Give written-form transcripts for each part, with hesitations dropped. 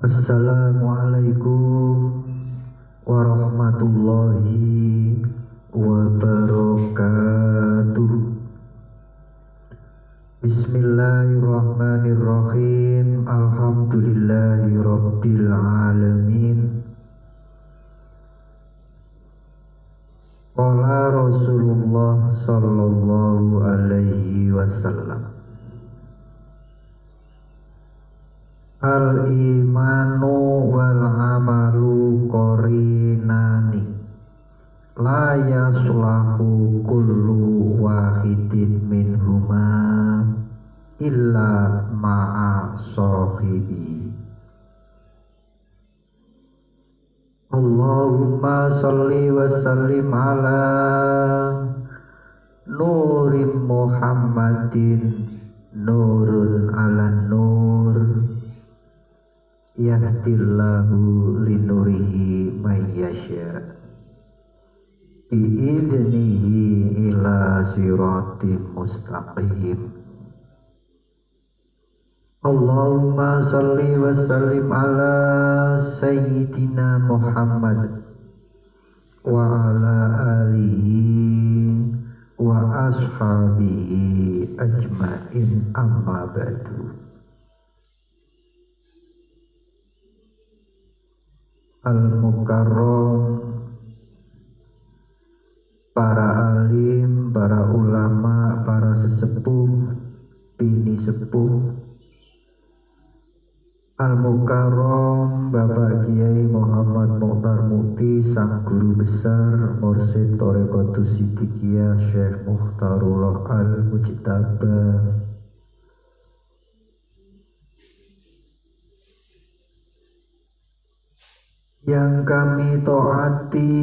Assalamualaikum warahmatullahi wabarakatuh. Bismillahirrahmanirrahim. Alhamdulillahi rabbil alamin. Qala Rasulullah sallallahu alaihi wasallam, al-imanu wal amalu qarinani, la yaslahu kullu wahidin minhuma illa ma'a sahibi. Allahumma salli wa sallim ala nurim Muhammadin, nurun ala nur, yahdillahu linurihi mayyasya bi'idnihi ila siratim mustaqim. Allahumma salli wa sallim ala sayyidina Muhammad wa ala alihi wa ashabihi ajma'in, amma ba'du. Al-Mukarram, para alim, para ulama, para sesepuh, bini sepuh. Al-Mukarram Bapak Kiai Muhammad Mukhtar Mukti, sang guru besar Mursyid Thariqatus Siddiqiyah Syekh Mukhtarullah Al-Mujtaba, yang kami taati,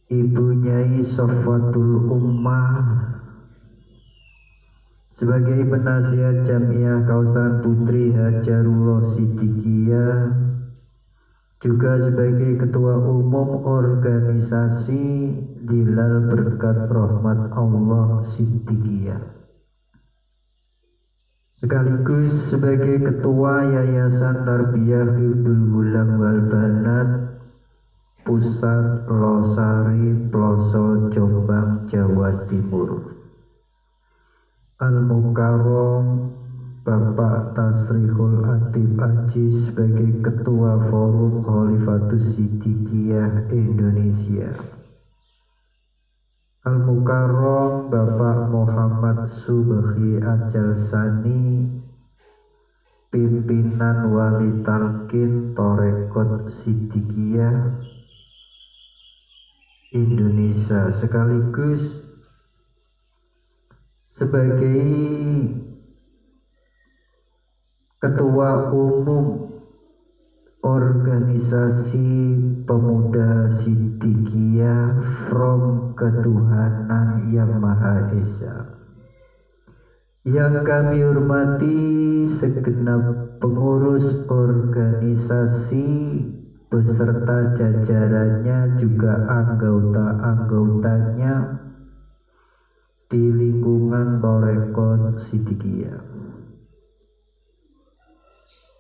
Ibu Nyai Safwatul Ummah sebagai penasihat Jamiah Kausaran Putri Hajarullah Siddiqiyah, juga sebagai ketua umum organisasi Dilal Berkat Rahmat Allah Siddiqiyah, sekaligus sebagai ketua Yayasan Tarbiyah Hifdzul Ghulam wal Banat Pusat Losari Ploso Jombang Jawa Timur. Al-Mukarram Bapak Tasrihul Atib Aji sebagai ketua Forum Khalifatus Siddiqiyah Indonesia. Al-Mukarram Bapak Muhammad Subhi Ajalsani, pimpinan Wali Talqin Thariqat Siddiqiyah Indonesia, sekaligus sebagai ketua umum organisasi pemuda Siddiqiyah from Ketuhanan Yang Maha Esa. Yang kami hormati segenap pengurus organisasi beserta jajarannya, juga anggota-anggotanya di lingkungan Thariqat Siddiqiyah.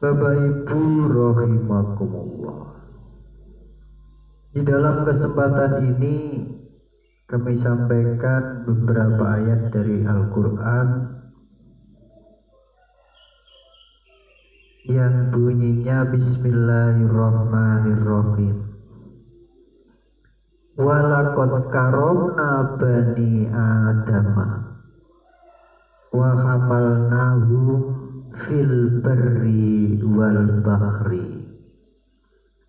Bapak Ibu rahimakumullah, di dalam kesempatan ini kami sampaikan beberapa ayat dari Al-Quran yang bunyinya Bismillahirrahmanirrahim. Walaqad karomna bani adama wa hamalnahum fil barri wal bahri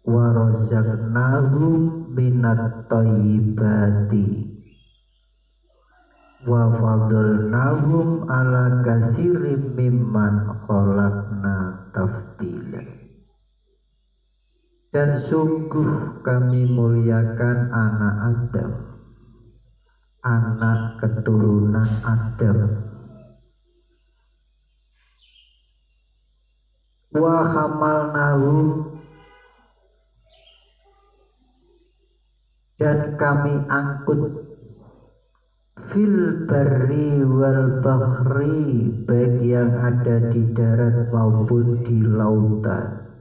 wa razaqnahum minat thayyibati wa fadalnahum ala katsirin mimman khalaqna tafdila. Dan sungguh kami muliakan anak Adam, anak keturunan Adam. Wa hamalnahum, dan kami angkut fil barri wal bahri, baik yang ada di darat maupun di lautan.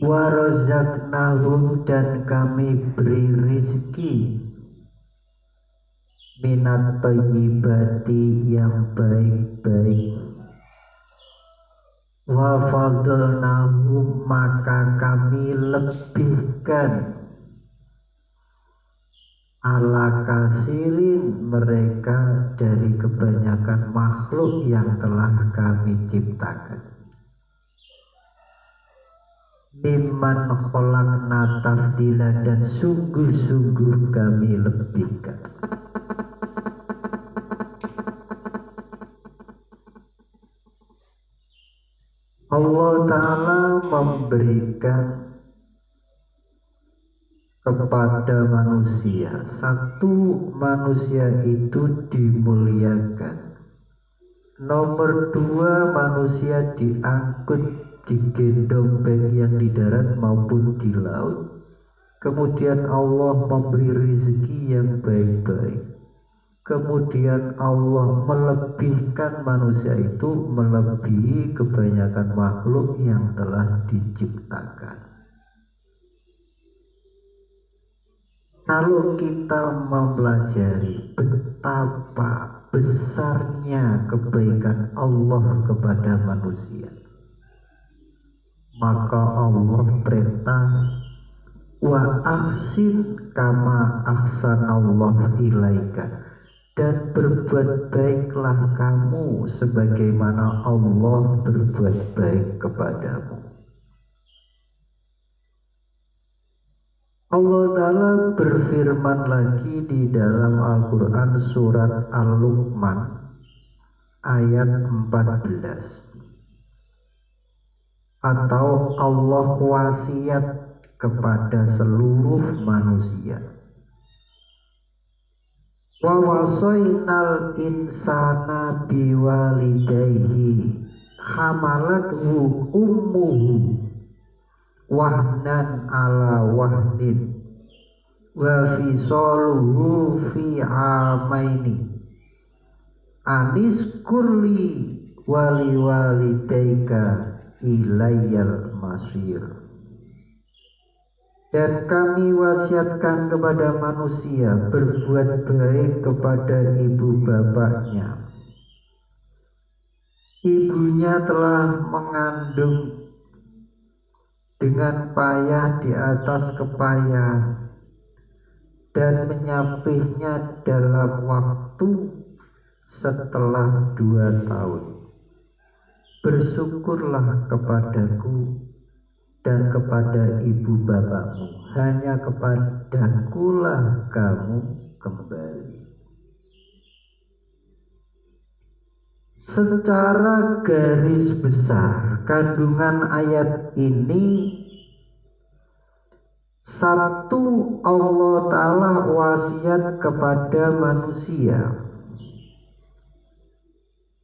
Wa razaqnahum, dan kami beri rizki minat thayyibati, yang baik-baik. Wa fadlnahum, maka kami lebihkan ala kasirin, mereka dari kebanyakan makhluk yang telah kami ciptakan. Mimman khalaqna tafdila, dan sungguh-sungguh kami lebihkan. Allah Ta'ala memberikan kepada manusia, satu, manusia itu dimuliakan. Nomor dua, manusia diangkut, digendong, baik yang di darat maupun di laut. Kemudian Allah memberi rezeki yang baik-baik. Kemudian Allah melebihkan manusia itu melebihi kebanyakan makhluk yang telah diciptakan. Kalau kita mempelajari betapa besarnya kebaikan Allah kepada manusia, maka Allah perintah, wa ahsin kama ahsanallahu ilaika, dan berbuat baiklah kamu sebagaimana Allah berbuat baik kepadamu. Allah Ta'ala berfirman lagi di dalam Al-Quran surat Al-Luqman ayat 14, atau Allah wasiat kepada seluruh manusia. Wa wasainal insana biwalidayhi hamalathu ummuhu wahnan ala wahnin wa fisaluhu fi amaini anis kurli wali walidayka ilayyal masir. Dan kami wasiatkan kepada manusia berbuat baik kepada ibu bapaknya. Ibunya telah mengandung dengan payah di atas kepayah dan menyapihnya dalam waktu setelah 2 tahun. Bersyukurlah kepadaku dan kepada ibu bapakmu, hanya kepadakulah kamu kembali. Secara garis besar, kandungan ayat ini, satu, Allah Ta'ala wasiat kepada manusia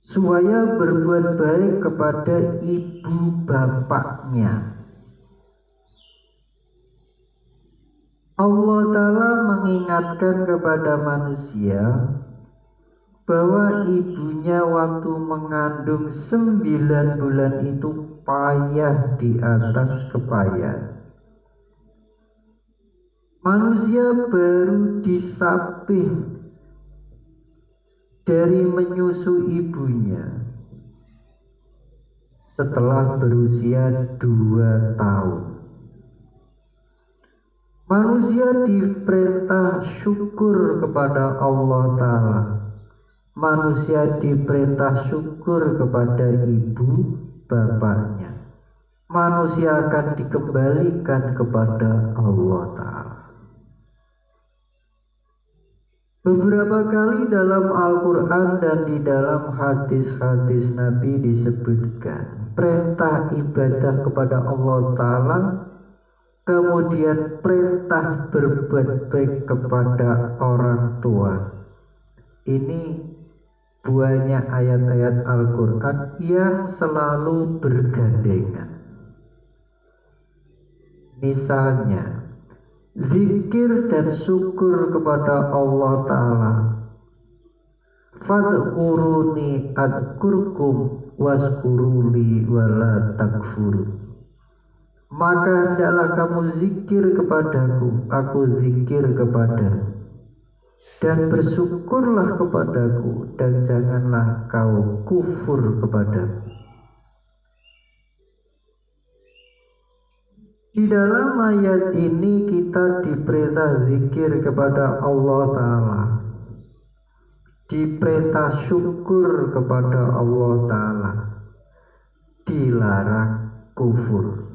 supaya berbuat baik kepada ibu bapaknya. Allah Ta'ala mengingatkan kepada manusia bahwa ibunya waktu mengandung 9 bulan itu payah di atas kepayahan. Manusia baru disapih dari menyusu ibunya setelah berusia 2 tahun. Manusia diperintah syukur kepada Allah Ta'ala. Manusia diperintah syukur kepada ibu bapaknya. Manusia akan dikembalikan kepada Allah Ta'ala. Beberapa kali dalam Al-Quran dan di dalam hadis-hadis Nabi disebutkan perintah ibadah kepada Allah Ta'ala, kemudian perintah berbuat baik kepada orang tua. Ini buahnya ayat-ayat Al-Quran yang selalu bergandengan. Misalnya zikir dan syukur kepada Allah Ta'ala. Fadkuruni adkurkum waskuruli wala takfuru. Maka hendaklah kamu zikir kepadaku, aku zikir kepadamu, dan bersyukurlah kepadaku, dan janganlah kau kufur kepadaku. Di dalam ayat ini kita diperintah zikir kepada Allah Ta'ala, diperintah syukur kepada Allah Ta'ala, dilarang kufur.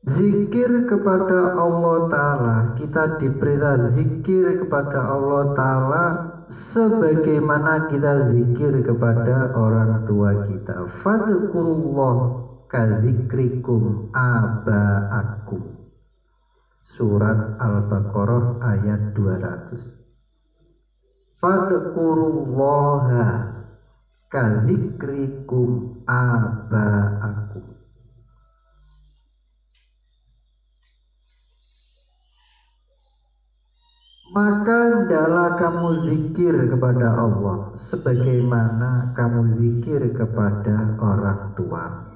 Zikir kepada Allah Ta'ala, kita diperintah zikir kepada Allah Ta'ala sebagaimana kita zikir kepada orang tua kita. Fadkurullah kadzikrikum aba'akum. Surat Al-Baqarah ayat 200. Fadkurullaha kadzikrikum aba'akum. Maka hendaklah kamu zikir kepada Allah sebagaimana kamu zikir kepada orang tua.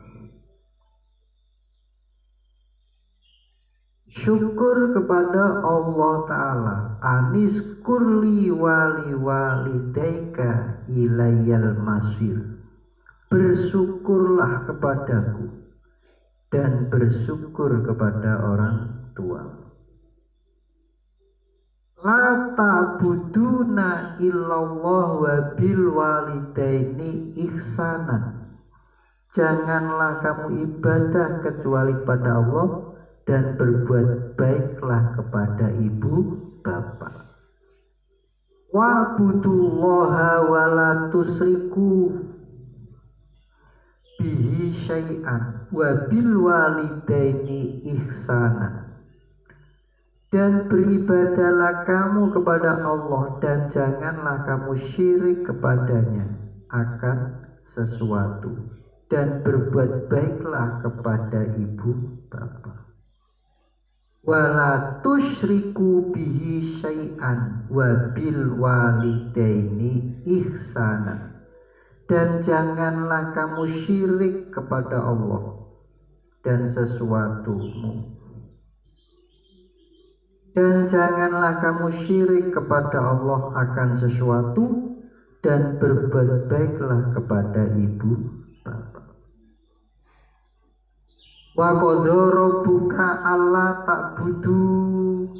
Syukur kepada Allah Ta'ala. Anis kurli wali walidaika ilayyal masir. Bersyukurlah kepadaku dan bersyukur kepada orang tua. La ta'buduna illallah wa bil walidaini ihsanan. Janganlah kamu ibadah kecuali pada Allah dan berbuat baiklah kepada ibu bapak. Wa'budullaha wa la tusriku bihi syai'an wa bil walidaini ihsanan. Dan beribadahlah kamu kepada Allah dan janganlah kamu syirik kepadanya akan sesuatu, dan berbuat baiklah kepada ibu bapa. Wala tusyriku bihi syai'an wa bil walidaini ihsanan. Dan janganlah kamu syirik kepada Allah dan sesuatumu. Dan janganlah kamu syirik kepada Allah akan sesuatu, dan berbuat baiklah kepada ibu bapa. Wa qadha rabbuka alla ta'budu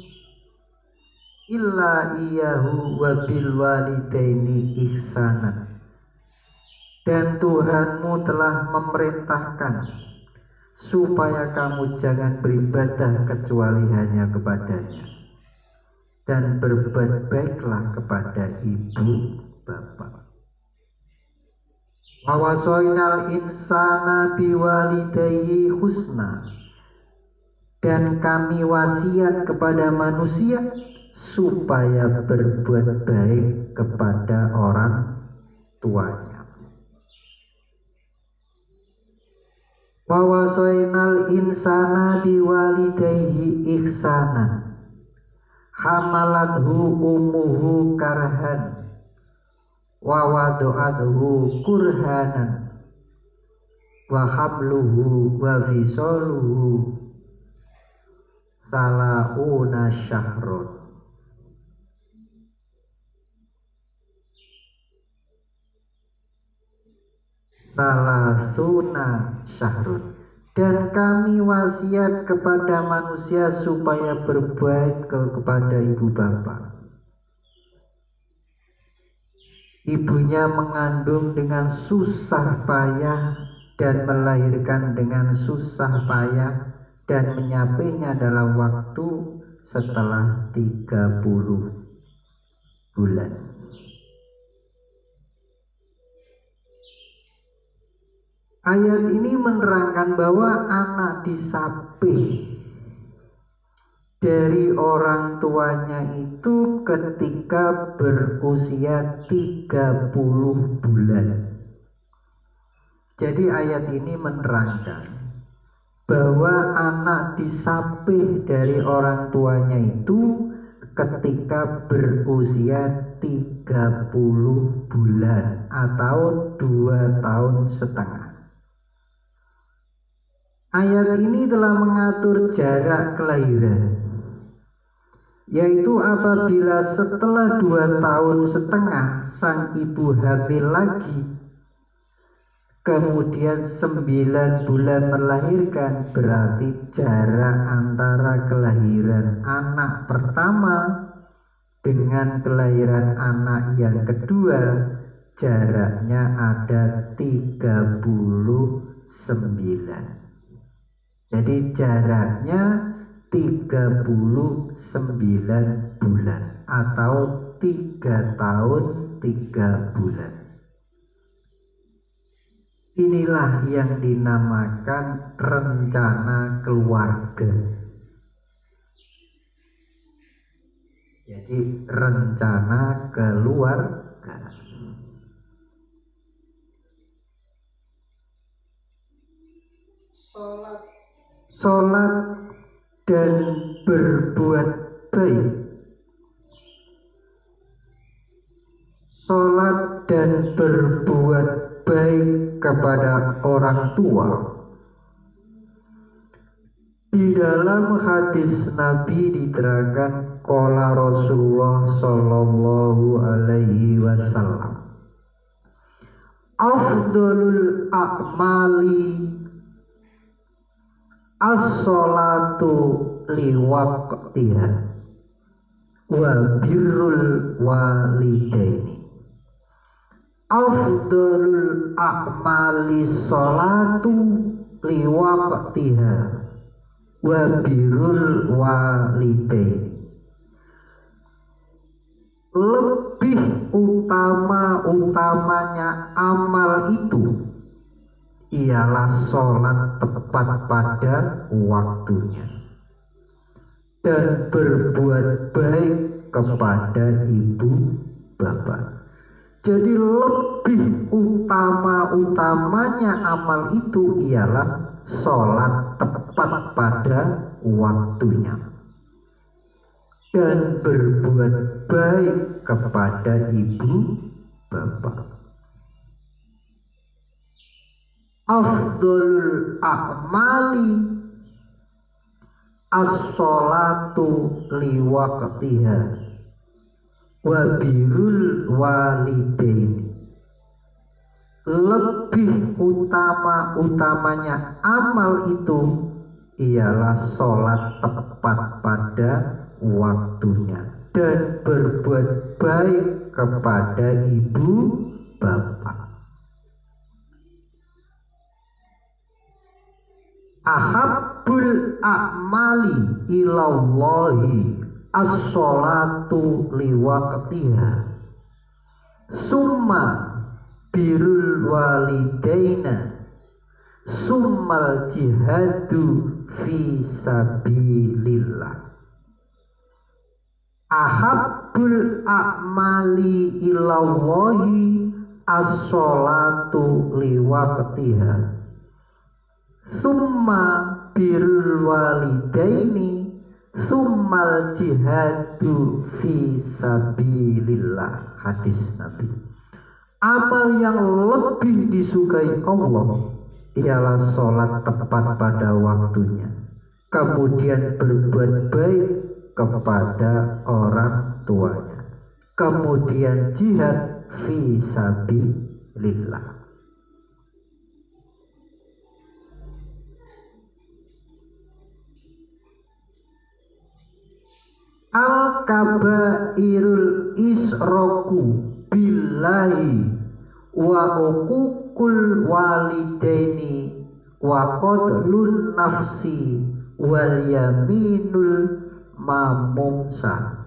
illa iyyahu wa bil walidaini ihsanan. Dan Tuhanmu telah memerintahkan supaya kamu jangan beribadah kecuali hanya kepadanya, dan berbuat baiklah kepada ibu bapa. Wa wasainal insana biwalidayhi husna. Dan kami wasiat kepada manusia supaya berbuat baik kepada orang tuanya. Wa wasainal insana biwalidayhi ihsanan. Hamalathu ummuhu karhan wa wadu'athu kurhanan wa habluhu wa fisaluhu salauna syahrun. Salasuna syahrun. Dan kami wasiat kepada manusia supaya berbuat kepada ibu bapa. Ibunya mengandung dengan susah payah dan melahirkan dengan susah payah dan menyapainya dalam waktu setelah 30 bulan. Ayat ini menerangkan bahwa anak disapih dari orang tuanya itu ketika berusia 30 bulan. Jadi ayat ini menerangkan bahwa anak disapih dari orang tuanya itu ketika berusia 30 bulan atau 2 tahun setengah. Ayat ini telah mengatur jarak kelahiran, yaitu apabila setelah 2 tahun setengah sang ibu hamil lagi, kemudian 9 bulan melahirkan, berarti jarak antara kelahiran anak pertama dengan kelahiran anak yang kedua jaraknya ada 39. Jadi jaraknya 39 bulan atau 3 tahun 3 bulan. Inilah yang dinamakan rencana keluarga. Jadi rencana keluarga. Sholat dan berbuat baik. Sholat dan berbuat baik kepada orang tua. Di dalam hadis Nabi diterangkan qala Rasulullah sallallahu alaihi wasallam, afdalul a'mali as-sholatu liwaqtiha wa birrul walidaini. Afdalul a'mali sholatu liwaqtiha wa birrul walidaini. Lebih utama-utamanya amal itu ialah sholat tepat pada waktunya dan berbuat baik kepada ibu bapak. Jadi lebih utama-utamanya amal itu ialah sholat tepat pada waktunya dan berbuat baik kepada ibu bapak. Afdalul a'mali as-sholatu liwaqtiha wa birrul walidaini. Lebih utama-utamanya amal itu ialah sholat tepat pada waktunya dan berbuat baik kepada ibu bapak. Ahabbul a'mali ilallahi as-sholatu liwaqtiha summa birrul walidaina summal jihadu fi sabilillah. Ahabbul a'mali ilallahi as-sholatu liwaqtiha summa birrul walidaini summal jihadu fi sabilillah. Hadis Nabi. Amal yang lebih disukai Allah ialah sholat tepat pada waktunya, kemudian berbuat baik kepada orang tuanya, kemudian jihad fi sabilillah. Al-kabairul isroku billahi wa uququl walidaini wa qatlun nafsi wal yaminul mamumsa.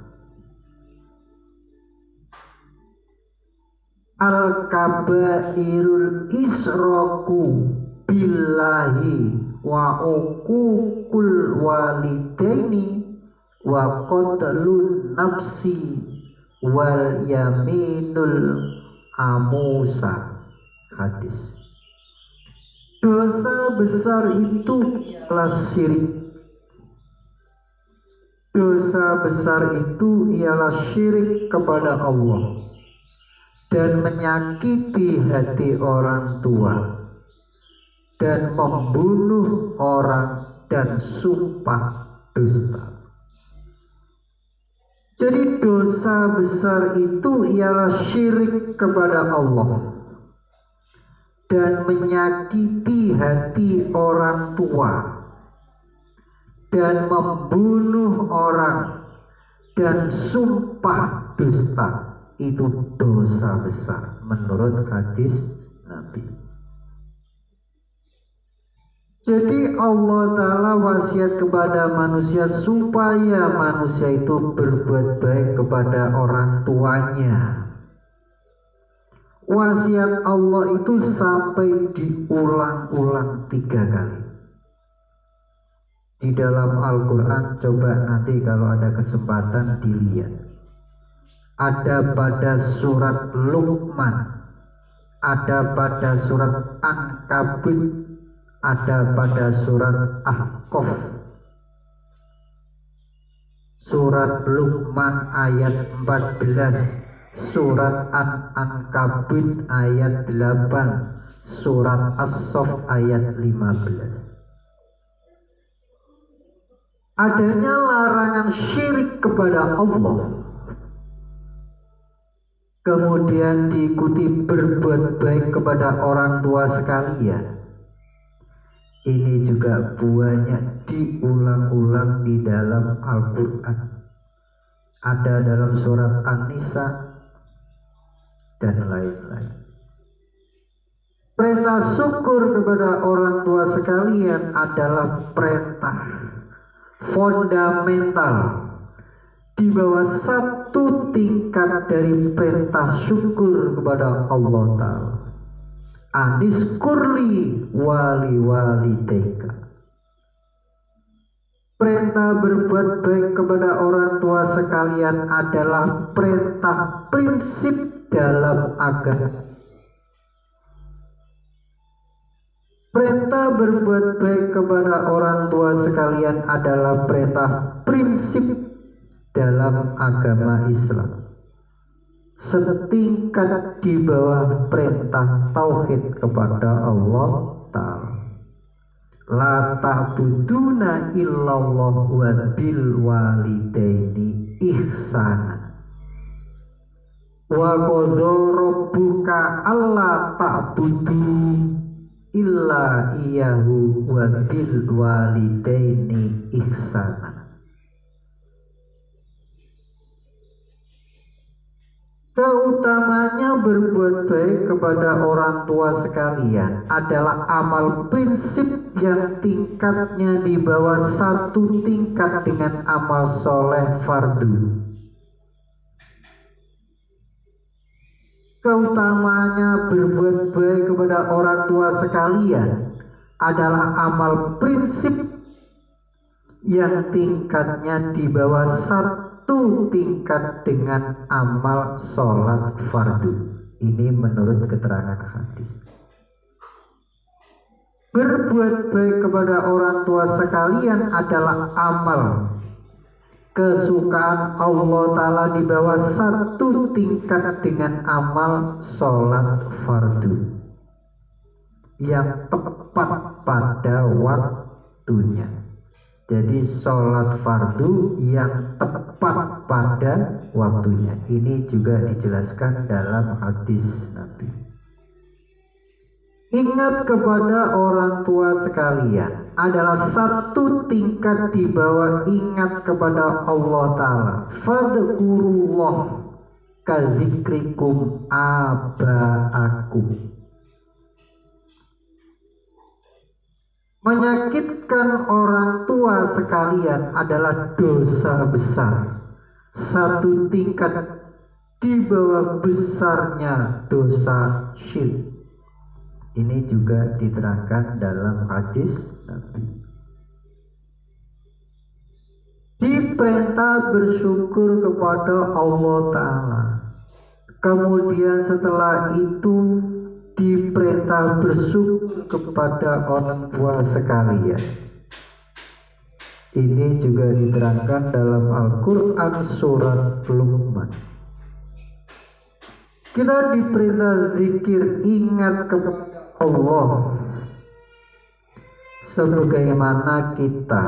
Al-kabairul isroku billahi wa uququl walidaini wa qatlun nafsi wal yaminul amusa. Hadis. Dosa besar itu adalah syirik. Dosa besar itu ialah syirik kepada Allah dan menyakiti hati orang tua dan membunuh orang dan sumpah dusta. Jadi dosa besar itu ialah syirik kepada Allah dan menyakiti hati orang tua dan membunuh orang dan sumpah dusta. Itu dosa besar menurut hadis Nabi. Jadi Allah Ta'ala wasiat kepada manusia supaya manusia itu berbuat baik kepada orang tuanya. Wasiat Allah itu sampai diulang-ulang 3 kali. Di dalam Al-Quran, coba nanti kalau ada kesempatan dilihat. Ada pada surat Luqman, ada pada surat Ankabut, ada pada surat Ahqaf. Surat Luqman ayat 14, surat An-Ankabut ayat 8, surat As-Saff ayat 15. Adanya larangan syirik kepada Allah, kemudian diikuti berbuat baik kepada orang tua sekalian. Ini juga banyak diulang-ulang di dalam Al-Quran. Ada dalam surat An-Nisa dan lain-lain. Perintah syukur kepada orang tua sekalian adalah perintah fundamental di bawah satu tingkat dari perintah syukur kepada Allah Ta'ala. Anis kurli wali walidayka. Perintah berbuat baik kepada orang tua sekalian adalah perintah prinsip dalam agama. Perintah berbuat baik kepada orang tua sekalian adalah perintah prinsip dalam agama Islam, setingkat di bawah perintah tauhid kepada Allah Ta'ala. La ta'buduna illallah wa bil walidaini ihsana wa qadha rabbuka alla ta'budu illa iyyahu wa bil walidaini ihsana. Keutamanya berbuat baik kepada orang tua sekalian adalah amal prinsip yang tingkatnya di bawah satu tingkat dengan amal soleh fardu. Keutamanya berbuat baik kepada orang tua sekalian adalah amal prinsip yang tingkatnya di bawah satu tingkat dengan amal sholat fardu. Ini menurut keterangan hadis. Berbuat baik kepada orang tua sekalian adalah amal kesukaan Allah Ta'ala di bawah satu tingkat dengan amal sholat fardu yang tepat pada waktunya. Jadi sholat fardu yang tepat pada waktunya. Ini juga dijelaskan dalam hadis Nabi. Ingat kepada orang tua sekalian adalah satu tingkat di bawah ingat kepada Allah Ta'ala. Fadkurullah kadzikrikum aba'akum. Menyakitkan orang tua sekalian adalah dosa besar, satu tingkat di bawah besarnya dosa syirik. Ini juga diterangkan dalam hadis Nabi. Diperintah bersyukur kepada Allah Ta'ala. Kemudian setelah itu diperintah bersyukur kepada orang tua sekalian. Ini juga diterangkan dalam Al-Quran surat Luqman. Kita diperintah zikir, ingat kepada Allah, sebagaimana kita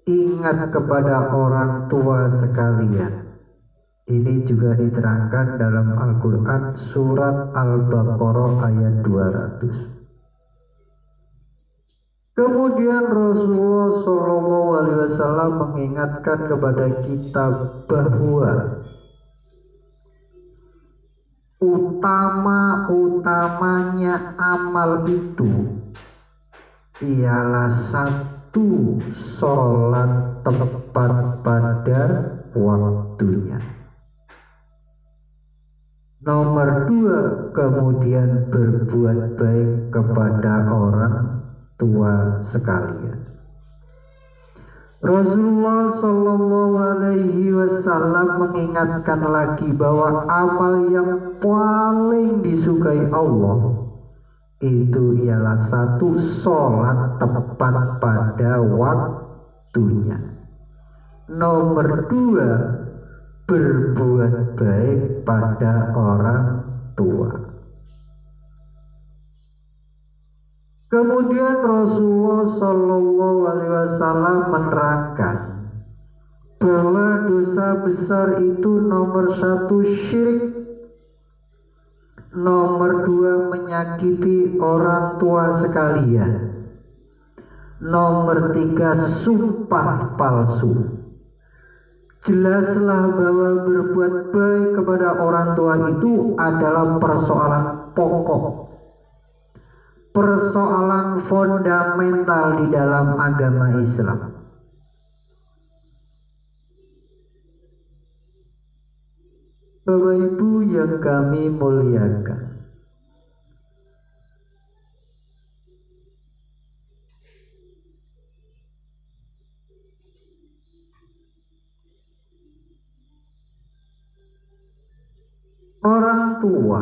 ingat kepada orang tua sekalian. Ini juga diterangkan dalam Al-Quran surat Al-Baqarah ayat 200. Kemudian Rasulullah SAW mengingatkan kepada kita bahwa utama-utamanya amal itu ialah satu, sholat tepat pada waktunya. Nomor 2, kemudian berbuat baik kepada orang tua sekalian. Rasulullah Shallallahu Alaihi Wasallam mengingatkan lagi bahwa amal yang paling disukai Allah itu ialah satu, sholat tepat pada waktunya. Nomor 2, berbuat baik pada orang tua. Kemudian Rasulullah Shallallahu Alaihi Wasallam menerangkan bahwa dosa besar itu nomor 1 syirik, nomor 2 menyakiti orang tua sekalian, nomor 3 sumpah palsu. Jelaslah bahwa berbuat baik kepada orang tua itu adalah persoalan pokok, persoalan fundamental di dalam agama Islam. Bapak Ibu yang kami muliakan, orang tua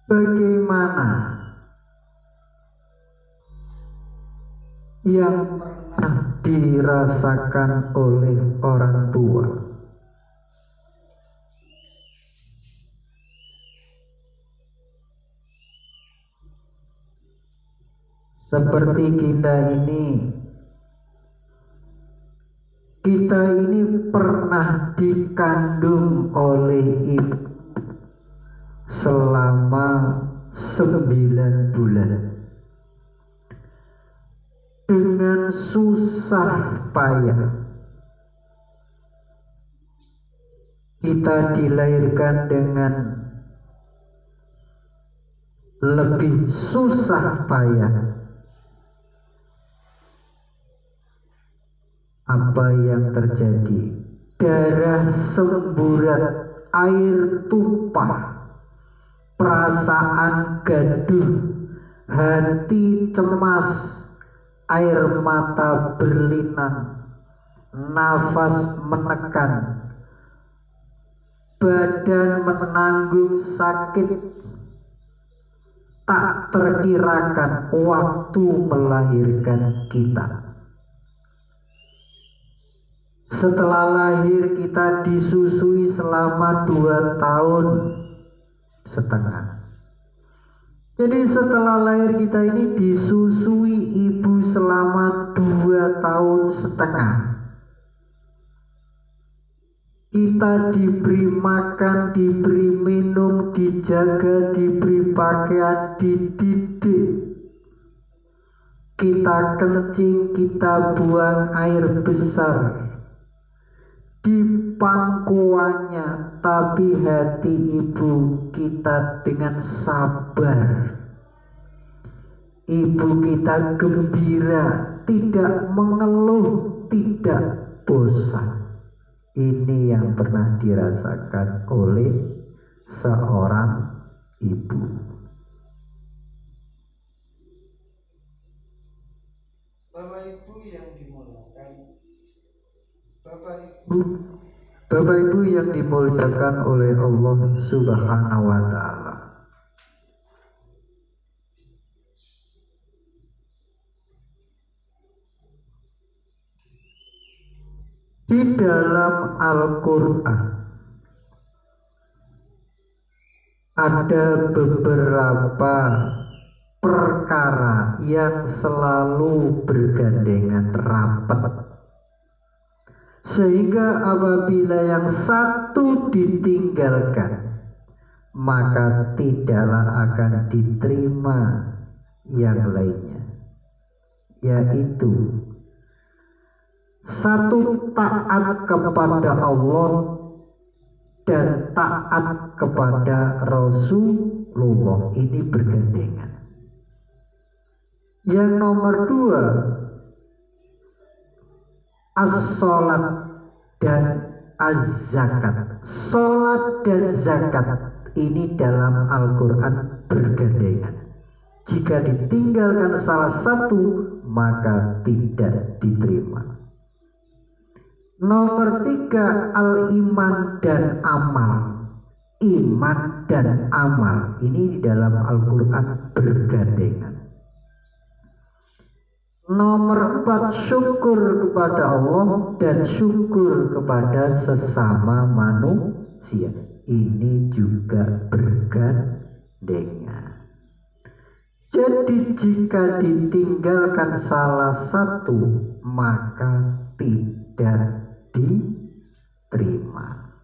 bagaimana yang pernah dirasakan oleh orang tua? Seperti kita ini pernah dikandung oleh ibu selama 9 bulan dengan susah payah. Kita dilahirkan dengan lebih susah payah. Apa yang terjadi? Darah semburat, air tumpah, perasaan gaduh, hati cemas, air mata berlinang, nafas menekan, badan menanggung sakit tak terkirakan waktu melahirkan kita. Setelah lahir kita disusui selama 2 tahun setengah. Jadi setelah lahir kita ini disusui ibu selama 2 tahun setengah. Kita diberi makan, diberi minum, dijaga, diberi pakaian, dididik. Kita kencing, kita buang air besar di pangkuannya, tapi hati ibu kita dengan sabar. Ibu kita gembira, tidak mengeluh, tidak bosan. Ini yang pernah dirasakan oleh seorang ibu. Bapak Ibu yang dimuliakan, Bapak Ibu yang dimuliakan oleh Allah Subhanahu wa taala. Di dalam Al-Qur'an ada beberapa perkara yang selalu bergandengan rapat, sehingga apabila yang satu ditinggalkan maka tidaklah akan diterima yang lainnya, yaitu satu, taat kepada Allah dan taat kepada Rasulullah. Ini bergandengan. Yang nomor dua, as-sholat dan az-zakat. Sholat dan zakat ini dalam Al-Quran bergandengan. Jika ditinggalkan salah satu maka tidak diterima. Nomor tiga, al-iman dan amal. Iman dan amal ini di dalam Al-Quran bergandengan. Nomor empat, syukur kepada Allah dan syukur kepada sesama manusia. Ini juga bergandengan. Jadi jika ditinggalkan salah satu maka tidak diterima.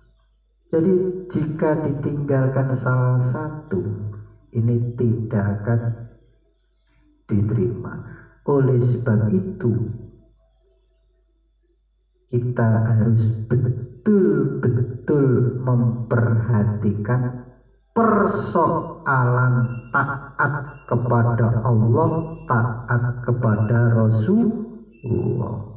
Jadi jika ditinggalkan salah satu ini tidak akan diterima. Oleh sebab itu kita harus betul-betul memperhatikan persoalan taat kepada Allah, taat kepada Rasulullah.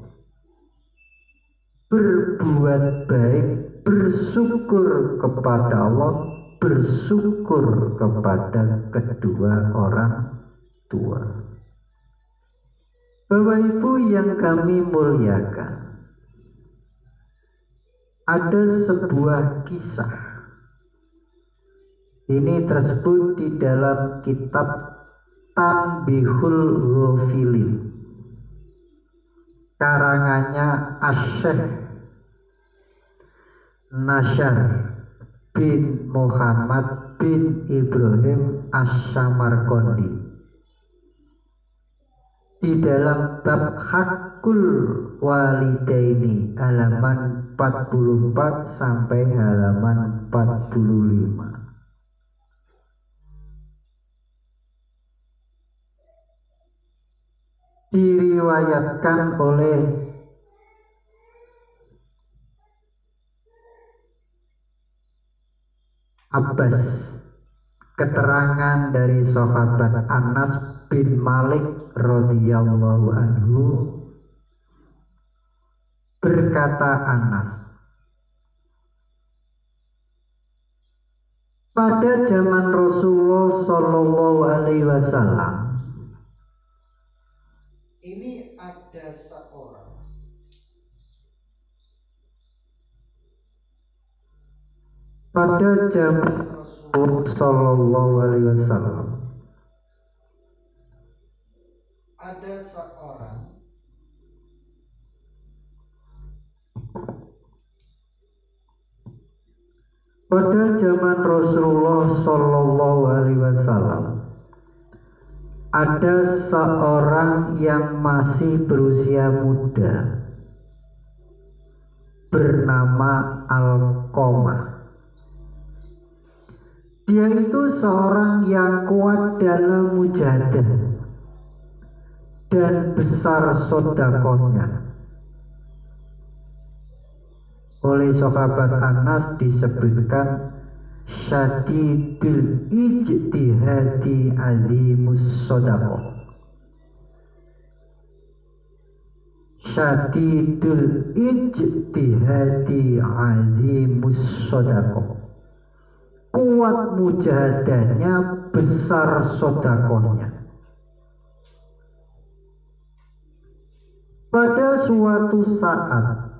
Berbuat baik, bersyukur kepada Allah, bersyukur kepada kedua orang tua. Bapak Ibu yang kami muliakan, ada sebuah kisah. Ini tersebut di dalam kitab Tanbihul Ghafilin, karangannya Asy-Syaikh Nasyar bin Muhammad bin Ibrahim Asy-Syamarqandi. Di dalam bab Hakul Walidaini halaman 44 sampai halaman 45. Diriwayatkan oleh Abbas, keterangan dari sahabat Anas bin Malik radhiyallahu anhu, berkata Anas, pada zaman Rasulullah Shallallahu Alaihi Wasallam ini ada seorang pada zaman Rasulullah Shallallahu Alaihi Wasallam ada seorang pada zaman Rasulullah Shallallahu Alaihi Wasallam ada seorang yang masih berusia muda bernama Alqamah. Dia itu seorang yang kuat dalam mujahadah dan besar sedekahnya. Oleh sahabat Anas disebutkan syadidul ijtihadi alimus sedekah. Syadidul ijtihadi alimus sedekah. Kuat mujahadahnya, besar sedekahnya. Pada suatu saat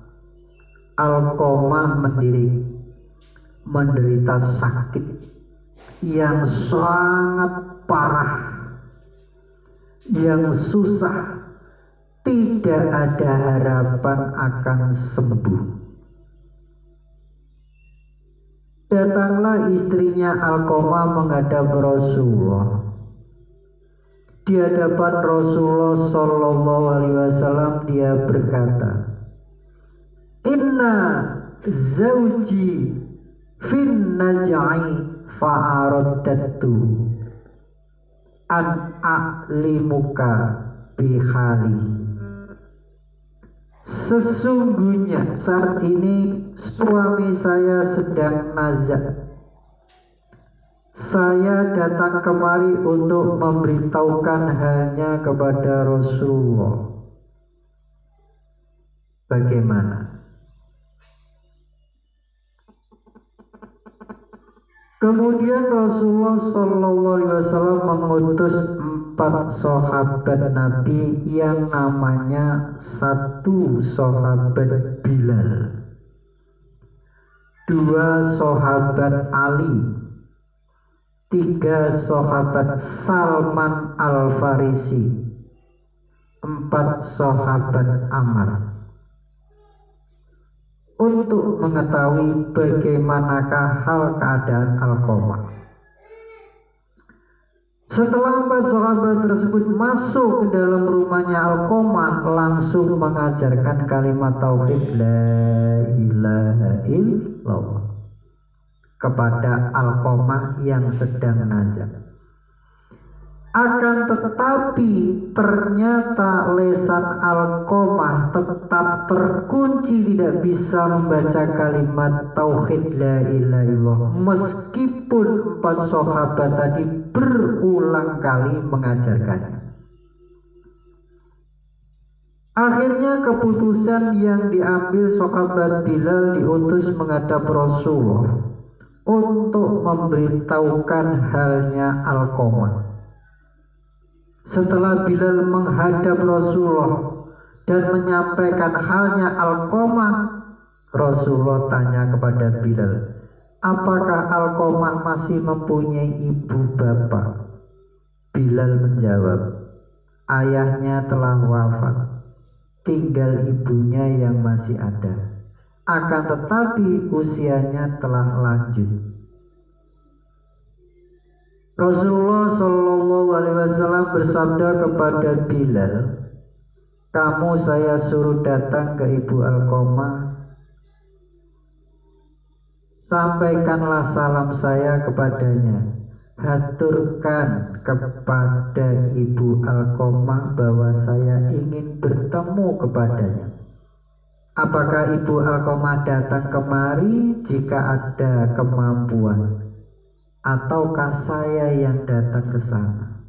Alqamah menderita sakit yang sangat parah, yang susah, tidak ada harapan akan sembuh. Datanglah istrinya Alqamah menghadap Rasulullah. Di hadapan Rasulullah Shallallahu Alaihi Wasallam dia berkata, Inna zauji fin najai fa'aradtu an a'limuka bihali. Sesungguhnya saat ini suami saya sedang nazak. Saya datang kemari untuk memberitahukan halnya kepada Rasulullah. Bagaimana? Kemudian Rasulullah Shallallahu Alaihi Wasallam mengutus 4 sahabat Nabi yang namanya, 1 sahabat Bilal, 2 sahabat Ali, 3 sahabat Salman Al-Farisi, 4 sahabat Ammar, untuk mengetahui bagaimanakah hal keadaan Alqamah. Setelah 4 sahabat tersebut masuk ke dalam rumahnya Alqamah, langsung mengajarkan kalimat tauhid la ilaha illallah kepada Alqamah yang sedang nazak. Akan tetapi ternyata lesan Alqamah tetap terkunci, tidak bisa membaca kalimat tauhid la ilaha illallah meskipun 4 sahabat tadi berulang kali mengajarkannya. Akhirnya keputusan yang diambil sahabat Bilal diutus menghadap Rasulullah untuk memberitahukan halnya Alqamah. Setelah Bilal menghadap Rasulullah dan menyampaikan halnya Alqamah, Rasulullah tanya kepada Bilal, apakah Alqamah masih mempunyai ibu bapak? Bilal menjawab, ayahnya telah wafat, tinggal ibunya yang masih ada, akan tetapi usianya telah lanjut. Rasulullah Shallallahu Alaihi Wasallam bersabda kepada Bilal, kamu saya suruh datang ke ibu Alqamah, sampaikanlah salam saya kepadanya, haturkan kepada ibu Alqamah bahwa saya ingin bertemu kepadanya. Apakah ibu Alqamah datang kemari jika ada kemampuan, ataukah saya yang datang ke sana?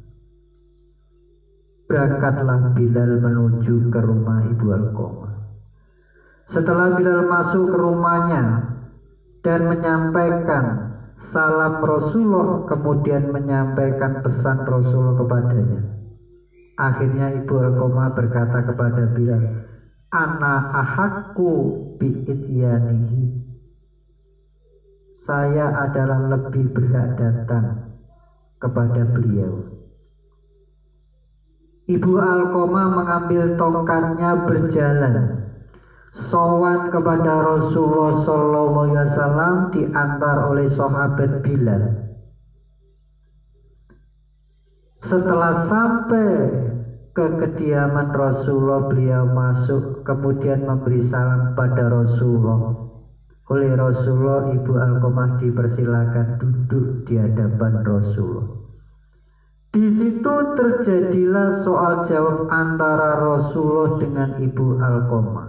Berangkatlah Bilal menuju ke rumah ibu Alqamah. Setelah Bilal masuk ke rumahnya dan menyampaikan salam Rasulullah, kemudian menyampaikan pesan Rasulullah kepadanya, akhirnya ibu Alqamah berkata kepada Bilal, ana ahakku bi'ityanihi, saya adalah lebih berhak datang kepada beliau. Ibu Alqamah mengambil tongkatnya berjalan sowan kepada Rasulullah Sallallahu Alaihi Wasallam diantar oleh sahabat Bilal. Setelah sampai ke kediaman Rasulullah, beliau masuk kemudian memberi salam pada Rasulullah. Oleh Rasulullah, ibu Alqamah dipersilakan duduk di hadapan Rasulullah. Di situ terjadilah soal jawab antara Rasulullah dengan ibu Alqamah.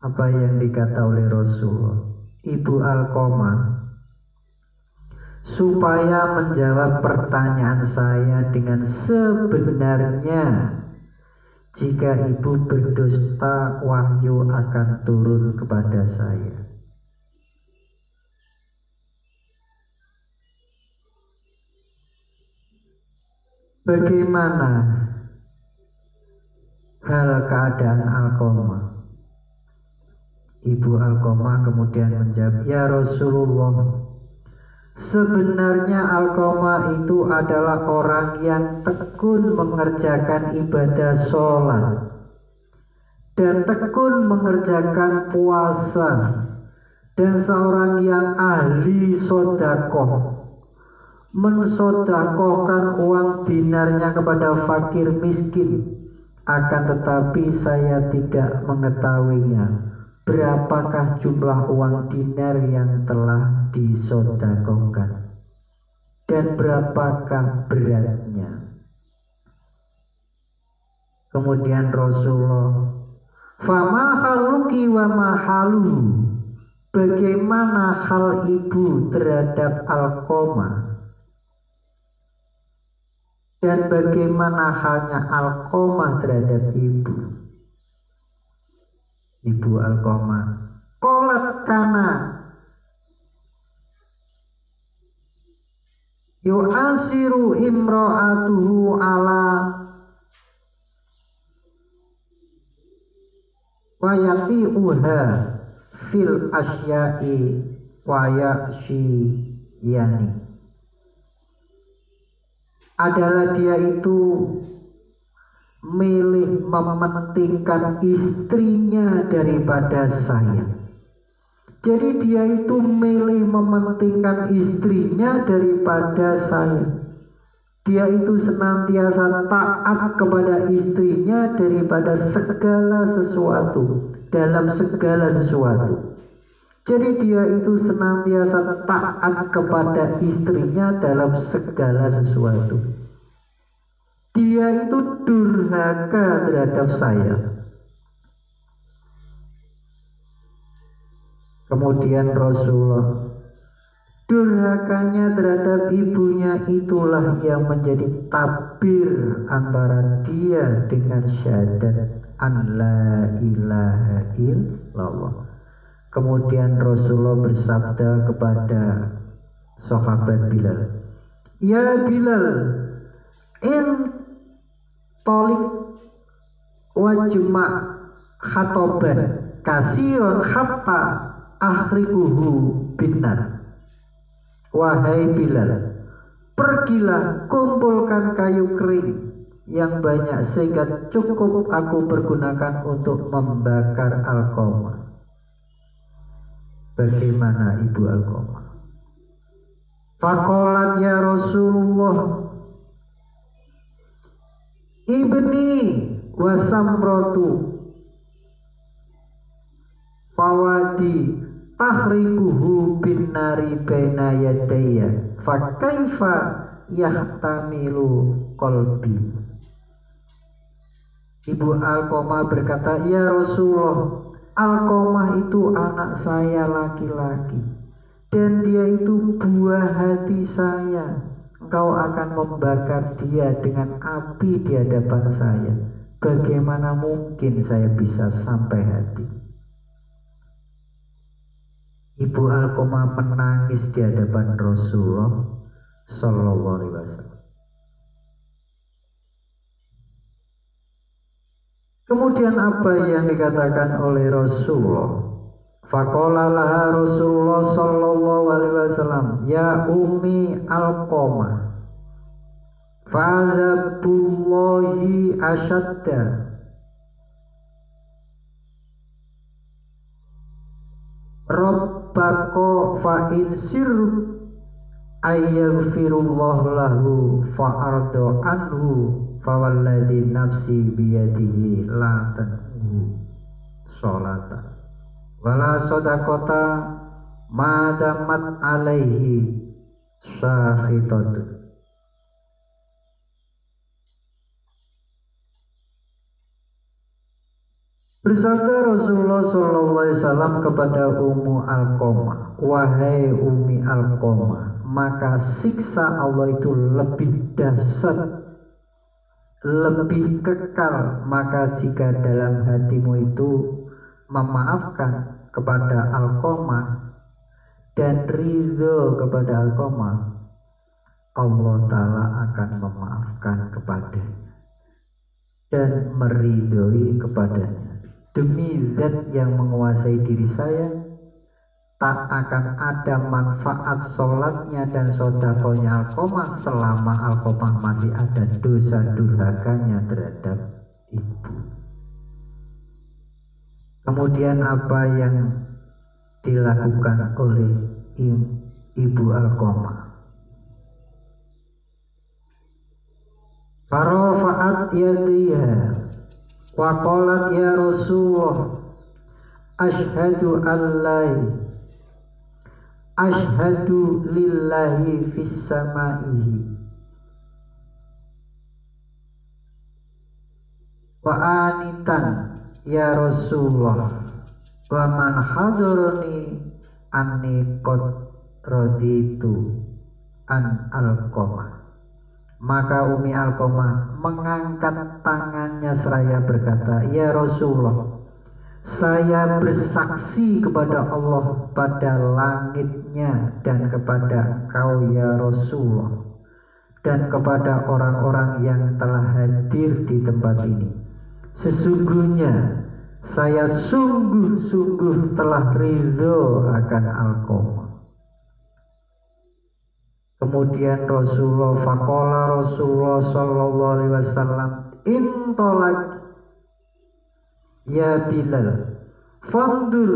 Apa yang dikata oleh Rasulullah? Ibu Alqamah, supaya menjawab pertanyaan saya dengan sebenarnya, jika ibu berdusta, wahyu akan turun kepada saya. Bagaimana hal keadaan Alqamah? Ibu Alqamah kemudian menjawab, ya Rasulullah, sebenarnya Alqamah itu adalah orang yang tekun mengerjakan ibadah sholat dan tekun mengerjakan puasa dan seorang yang ahli sodakoh, mensodakohkan uang dinarnya kepada fakir miskin. Akan tetapi saya tidak mengetahuinya berapakah jumlah uang dinar yang telah disodakohkan dan berapakah beratnya. Kemudian Rasulullah, fama haluki wa mahalu, bagaimana hal ibu terhadap Alqamah dan bagaimana halnya Alqamah terhadap ibu. Ibu Alqamah, qalat kana yu'asiru imra'atuhu ala wa yati'uha fil asya'i wa ya'shiyani. Adalah dia itu milih mementingkan istrinya daripada saya. Jadi dia itu milih mementingkan istrinya daripada saya. Dia itu senantiasa taat kepada istrinya daripada segala sesuatu, dalam segala sesuatu. Jadi dia itu senantiasa taat kepada istrinya dalam segala sesuatu. Dia itu durhaka terhadap saya. Kemudian Rasulullah, durhakanya terhadap ibunya itulah yang menjadi tabir antara dia dengan syahadat an la ilaha illallah. Kemudian Rasulullah bersabda kepada sahabat Bilal, ya Bilal, in tolik wajma khatoban kasiron hatta akhrikuhu binar. Wahai Bilal, pergilah kumpulkan kayu kering yang banyak sehingga cukup aku pergunakan untuk membakar Alqamah. Bagaimana ibu Alqamah? Faqalat ya Rasulullah, ibni wa samratu fawadi tahrikuhu bin nari baina yadayya fa kaifa yahtamilu qalbi. Ibu Alqamah berkata, ya Rasulullah, Alqamah itu anak saya laki-laki dan dia itu buah hati saya. Engkau akan membakar dia dengan api di hadapan saya. Bagaimana mungkin saya bisa sampai hati? Ibu Alqamah menangis di hadapan Rasulullah Sallallahu Alaihi Wasallam. Kemudian apa yang dikatakan oleh Rasulullah? Faqala laha Rasulullah Sallallahu Alaihi Wasallam, ya ummi Alqamah, fa'adzabullahi asyadda rabbako fa'in sirru ayyaghfirullah lahu fa'ardo anhu fawalladhi nafsi biyadihi la tanhu sholata wala sodakota madamat alaihi syahidatu. Bersabda Rasulullah SAW kepada Ummu Alqamah, wahai Ummi Alqamah, maka siksa Allah itu lebih dahsyat, lebih kekal. Maka jika dalam hatimu itu memaafkan kepada Alqamah dan ridho kepada Alqamah, Allah Ta'ala akan memaafkan kepadanya dan meridhoi kepadanya. demi zat yang menguasai diri saya, tak akan ada manfaat sholatnya dan sodakohnya Alqamah selama Alqamah masih ada dosa durhakanya terhadap ibu. Kemudian apa yang dilakukan oleh ibu Alqamah? Farafa'at yadiha wa qalat ya Rasulullah ashhadu ashhadu lillahi fis samai wa anitan ya Rasulullah wa man hadarani anni qad raditu an Alqamah. Maka Umi Alqamah mengangkat tangannya seraya berkata, ya Rasulullah, saya bersaksi kepada Allah pada langitnya dan kepada Engkau ya Rasulullah dan kepada orang-orang yang telah hadir di tempat ini, sesungguhnya saya sungguh-sungguh telah ridho akan Alqamah. Kemudian Rasulullah sallallahu alaihi wasallam intolak ya Bilal fandur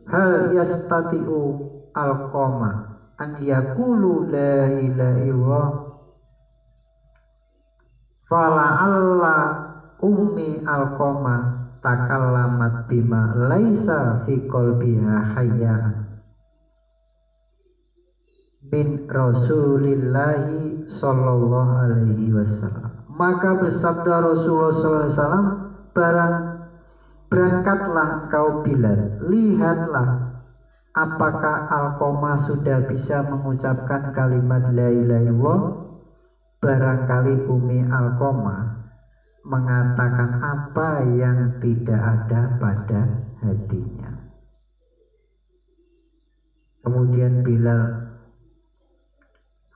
hal yastati'u Alqamah an yaqulu la ilaha illallah fala'alla ummi Alqamah takallamat bima laisa fi qalbiha hayya'an min Rasulillahi sallallahu alaihi wasallam. Maka bersabda Rasulullah sallallahu alaihi wasallam, berangkatlah engkau Bilal, lihatlah apakah Alqamah sudah bisa mengucapkan kalimat la ilaha illallah. Barangkali Umi Alqamah mengatakan apa yang tidak ada pada hatinya. Kemudian Bilal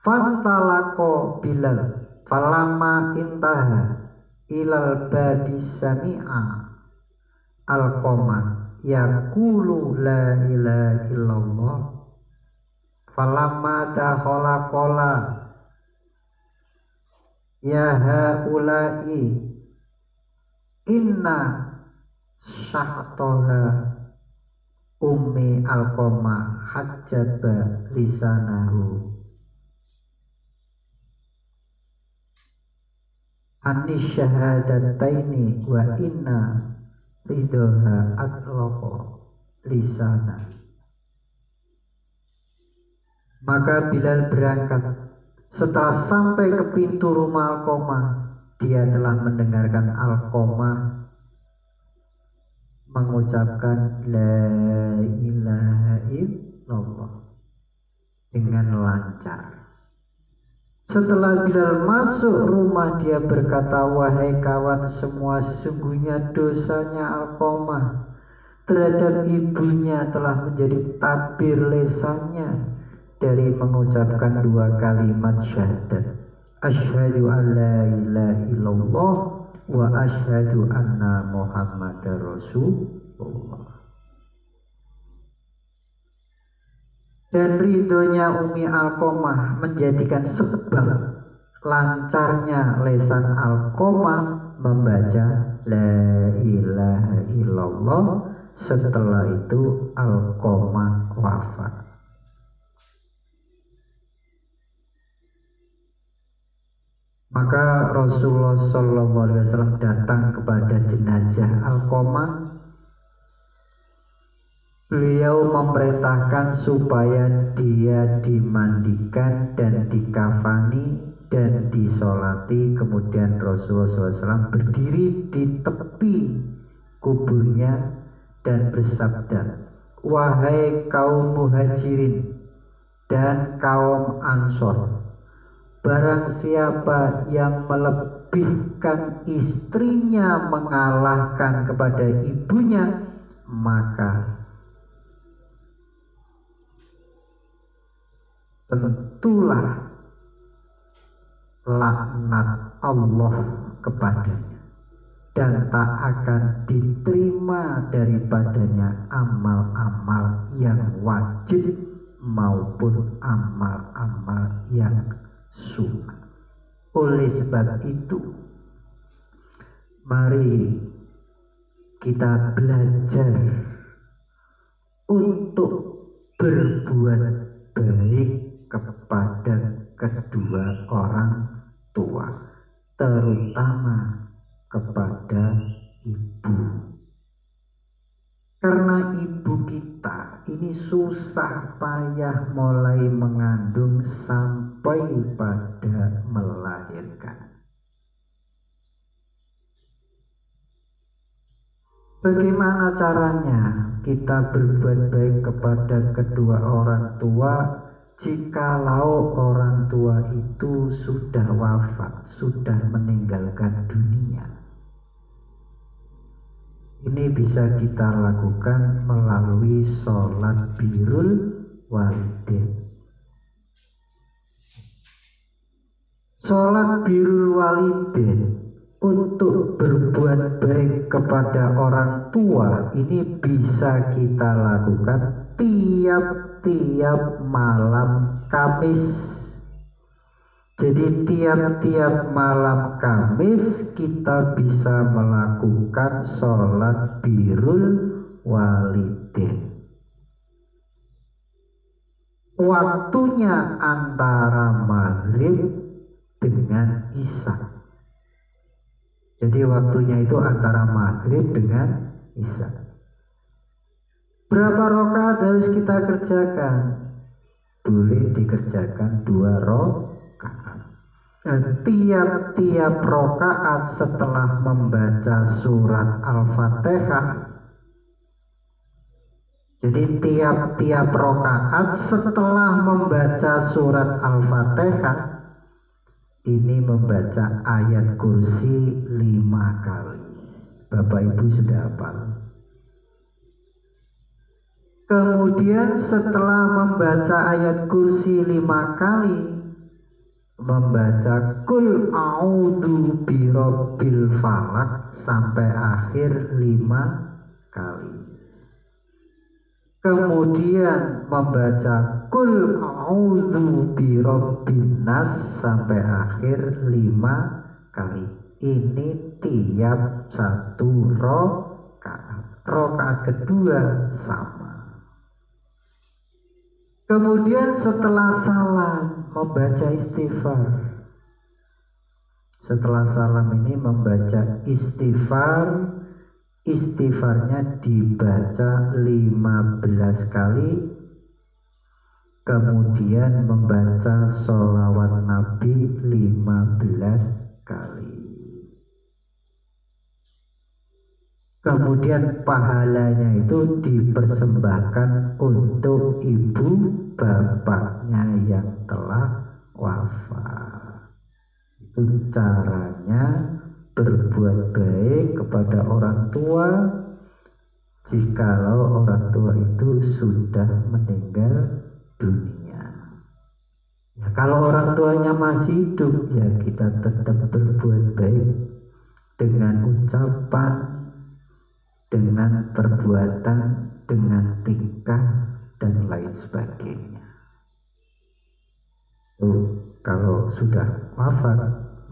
fantalaqo Bilal falamma intaha ilal babi sami'a Alqamah yaqulu la ilaha illallah falamma dakhala qala ya haula'i inna syahtoha ummi Alqamah hajjaba lisanahu anis syahadataini wa inna ridhoha atlaqa lisana. Maka Bilal berangkat. Setelah sampai ke pintu rumah Alqamah, dia telah mendengarkan Alqamah mengucapkan la ilaha illallah dengan lancar. Setelah Bilal masuk rumah, dia berkata, wahai kawan semua, sesungguhnya dosanya Alqamah terhadap ibunya telah menjadi tabir lesannya dari mengucapkan dua kalimat syahadat, asyhadu an la ilaha illallah wa asyhadu anna Muhammadar Rasulullah. Dan ridhonya Umi Alqamah menjadikan sebab lancarnya lesan Alqamah membaca la ilaha illallah. Setelah itu Alqamah wafat. Maka Rasulullah SAW datang kepada jenazah Alqamah. Beliau memerintahkan supaya dia dimandikan dan dikafani dan disolati. Kemudian Rasulullah SAW berdiri di tepi kuburnya dan bersabda, wahai kaum muhajirin dan kaum ansor, barang siapa yang melebihkan istrinya mengalahkan kepada ibunya, maka tentulah laknat Allah kepadanya. dan tak akan diterima daripadanya amal-amal yang wajib maupun amal-amal yang sunnah. Oleh sebab itu, mari kita belajar untuk berbuat baik kepada kedua orang tua, terutama kepada ibu. Karena ibu kita ini susah payah mulai mengandung sampai pada melahirkan. Bagaimana caranya kita berbuat baik kepada kedua orang tua jikalau orang tua itu sudah wafat, sudah meninggalkan dunia? Ini bisa kita lakukan melalui sholat birrul walidain. Sholat birrul walidain untuk berbuat baik kepada orang tua ini bisa kita lakukan tiap-tiap malam Kamis. Jadi tiap-tiap malam Kamis kita bisa melakukan sholat birrul walidain. Waktunya antara maghrib dengan isya. Jadi waktunya itu antara maghrib dengan isya. Berapa rakaat harus kita kerjakan? Boleh dikerjakan 2 rakaat. Dan tiap-tiap rakaat setelah membaca surat Al-Fatihah, jadi tiap-tiap rakaat setelah membaca surat Al-Fatihah ini membaca ayat kursi 5 kali. Bapak Ibu sudah hafal. Kemudian setelah membaca ayat kursi 5 kali, membaca kul a'udzu birabbil falaq sampai akhir 5 kali. Kemudian membaca kul a'udzu birabbin nas sampai akhir 5 kali. Ini tiap 1 rakaat. Rakaat kedua sama. Kemudian setelah salam membaca istighfar. Setelah salam ini membaca istighfar. Istighfarnya dibaca 15 kali. Kemudian membaca sholawat Nabi 15 kali. Kemudian pahalanya itu dipersembahkan untuk ibu bapaknya yang telah wafat. Itu caranya berbuat baik kepada orang tua jikalau orang tua itu sudah meninggal dunia. Ya, kalau orang tuanya masih hidup, ya kita tetap berbuat baik dengan ucapan, dengan perbuatan, dengan tingkah dan lain sebagainya. Kalau sudah wafat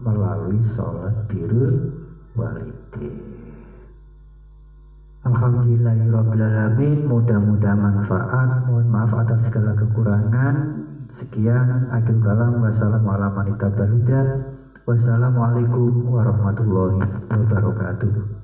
melalui sholat birrul walidain. Alhamdulillahirabbil alamin. Mudah-mudahan manfaat. Mohon maaf atas segala kekurangan. Sekian akhir kalam. Wassalamualaikum warahmatullahi wabarakatuh.